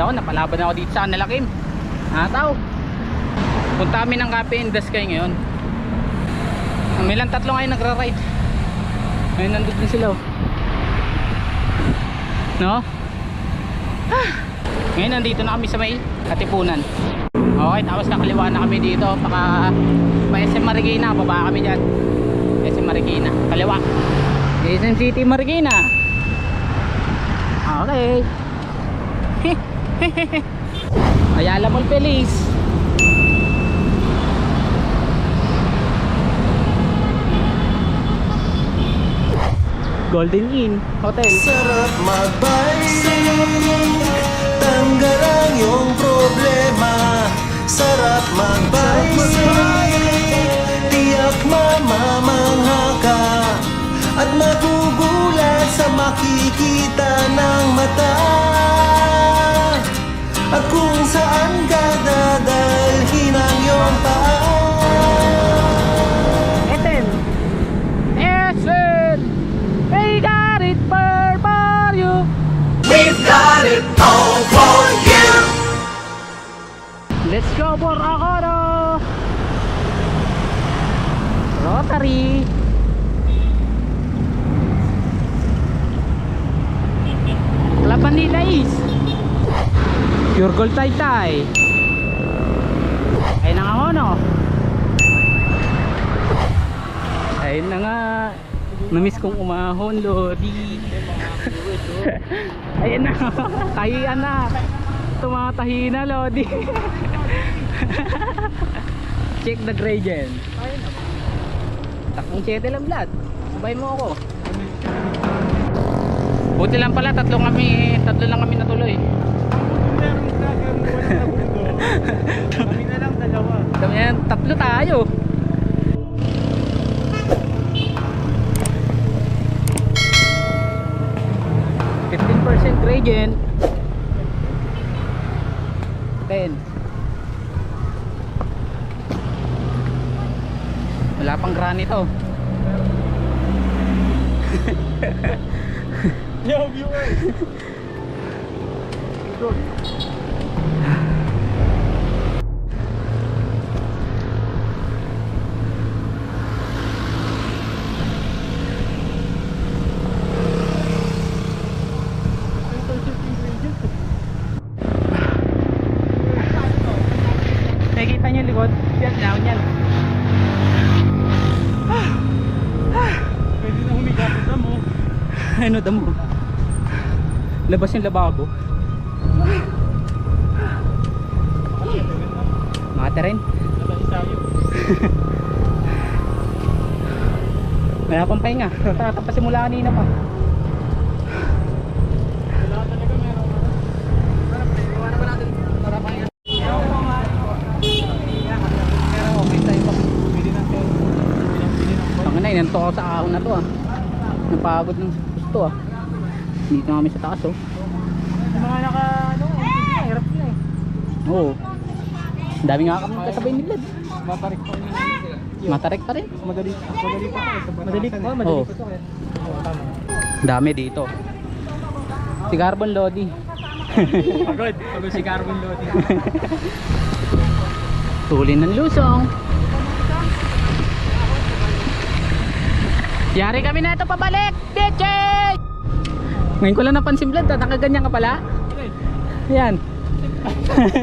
Ako, napalaban ako dito sa Nalakim. Tao. Punta kami ng Cafe Industry ngayon. May lang tatlo ngayon nagra-ride. Ngayon nandun din sila. No? Ngayon nandito na kami sa may Katipunan. Okay, tapos kakaliwa na kami dito. Pa SM Marikina. Baba kami dyan. SM Marikina. Kaliwa. SM City Marikina. Okay. Ayala Mall Feliz. Golden Inn Hotel. Sarap magbike, tanggal ang iyong problema. Sarap magbike, tiyak mamamangha ka at magugulat sa makikita ng mata. At kung saan ka dadalhin ang iyong paa. Eten Esen, we got it for you. We've got it all for you. Let's go for Akoro Rotary. Club Manila East. Pure Gold Taytay. Ayun na nga ako, no? Ayun na nga. Namiss kong umahon, Lodi. Ayun na. Kahiyan na. Tumatahi na, Lodi. Check the gradient. Takong 7 lang, Vlad. Sabay mo ako. Buti lang pala, tatlo lang kami natuloy. Kami na lang dalawa. Sabi yan, tatlo tayo. % gradient. 10. Wala pang granito. Yo, viewers! Good. Nakikita niyo yung likod? Yan, sinahon yan. Pwede na humiga sa damo. Ano damo? Labas yung lababo. Mata rin. Labas tayo. Wala pang pahinga. Tatap pa simula kanina pa. Wala talaga meron. Para iwanan ba natin? Para pahinga. Pero okay tayo pa. Pili ng tel. Tangina, inanto ako sa ahon na to ah. Napagod ng gusto ah. Dito na kami sa taas oh. Yung mga naka, hirap nila eh. Oo. Dami nga kami kasabay nila. Matarik pa rin sila. Matarik pa rin. Madali pa to eh. Madali pa Oo. to eh. Oo, tama. Dami dito. Si Carbon Lodi. Pagod si Carbon Lodi. Tuli ng lusong. Yari kami na ito pabalik. Bitches! Ngayon ko lang napansin, Vlad, nakaganyan ka pala. Yan.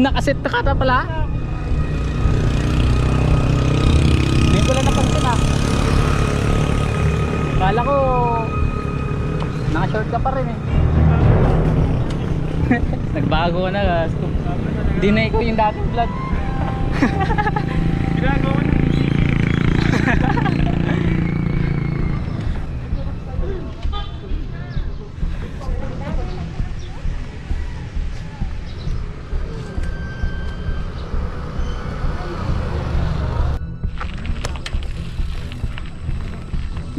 Nakaset na ka pala. Ngayon ko lang napansin ah. Kala ko naka-short ka pa rin eh. Nagbago ka na. Hindi na ikaw yung dating vlog. Ginagawa ng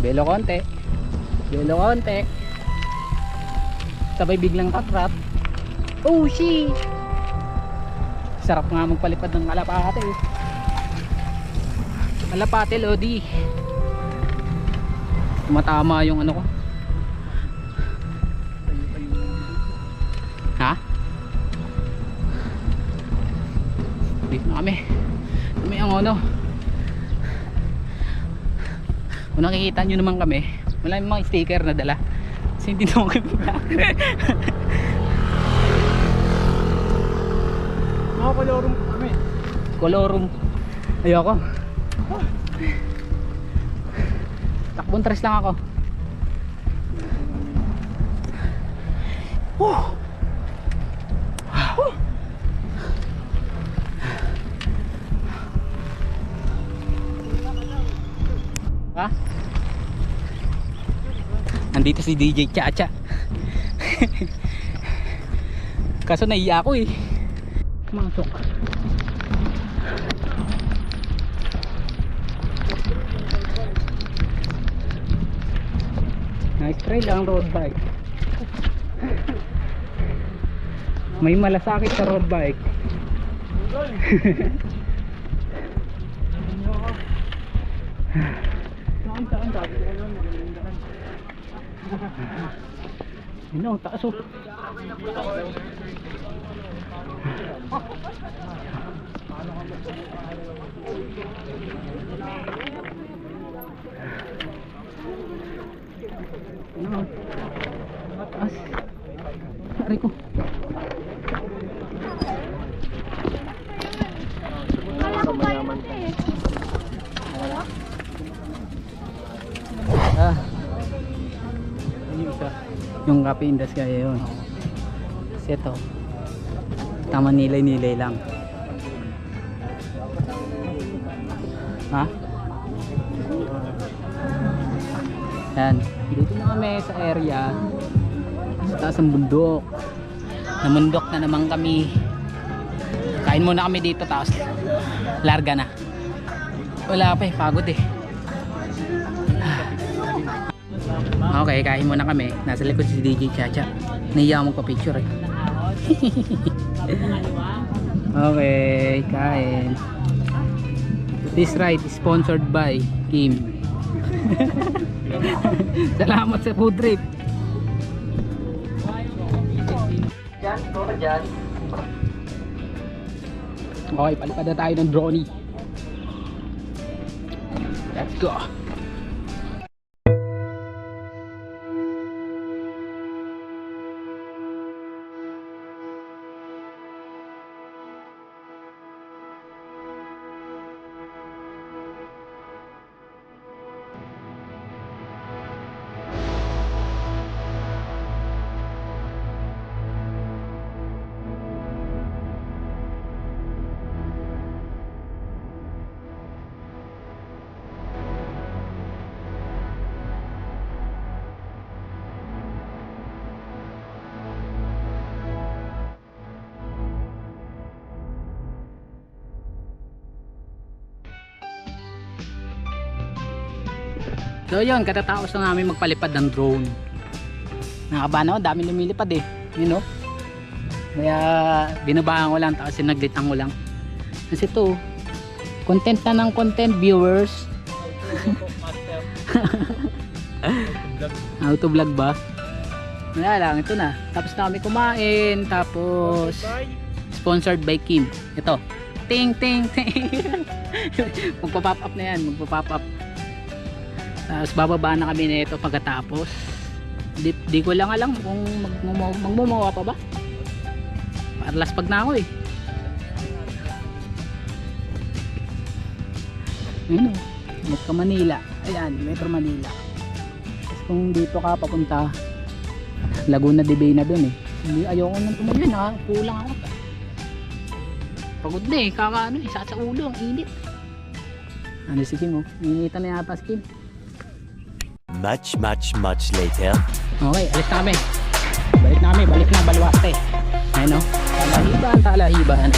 Belo konti. Belo konti. Sabay biglang katrat. Oh shit. Sarap nga magpalipad ng kalapate eh. Kalapate Lodi. Tumatama yung ano ko. Ha? Kami ang ano. Kung nakikita nyo naman kami, wala yung mga sticker na dala. Kasi hindi naman kami vlog. Nakakalorum kami. Colorum. Ayoko. Takbong tres lang ako. Ha? Nandito si DJ Chacha. Kaso naiya ako eh. Masok. Nice trail ang road bike. May malasakit sa road bike. Ano, taas oh. Ano? Taas. Sari ko. Yung Cafe Indas kaya yun. Kasi ito tama nilay lang. Ha? Yan, dito na kami sa area sa taas ng bundok. Namundok na naman kami. Kain muna kami dito tapos larga na. Wala pa eh, pagod eh. Okay, kain muna kami. Nasa likod si DJ Chacha. Naiya ako magpa-picture eh. Okay, kain. This ride is sponsored by Kim. Salamat sa food trip. Okay, palipad na tayo ng drone. Let's go. So yun, katatapos na namin magpalipad ng drone. Nakakabahan ako, dami lumilipad eh. Yun o. Kaya binabahan ko lang, tapos sinaglitan ko lang. Kasi ito, content na ng content viewers. Auto vlog ba? Wala lang, ito na. Tapos na kami kumain, tapos sponsored by Kim. Ito. Ting ting ting. Magpa-pop up na yan, magpa-pop up. Tapos bababa na kami nito pagkatapos. Di ko lang alam kung magmumuha pa ba. Parlas pag na ako eh. Ayun o, Metro Manila. Ayan, Metro Manila. Tapos kung dito ka papunta Laguna de Bay na dun eh. Hindi, ayoko nang tumayo na, kulang ako. Pagod na eh, kakaano eh, sa ulo, ang init. Ano si Kim oh, initan na yata si Kim. Much later. Okay, alis na kami. Balik na kami, balik na Baluarte. Ayun o, talahiban.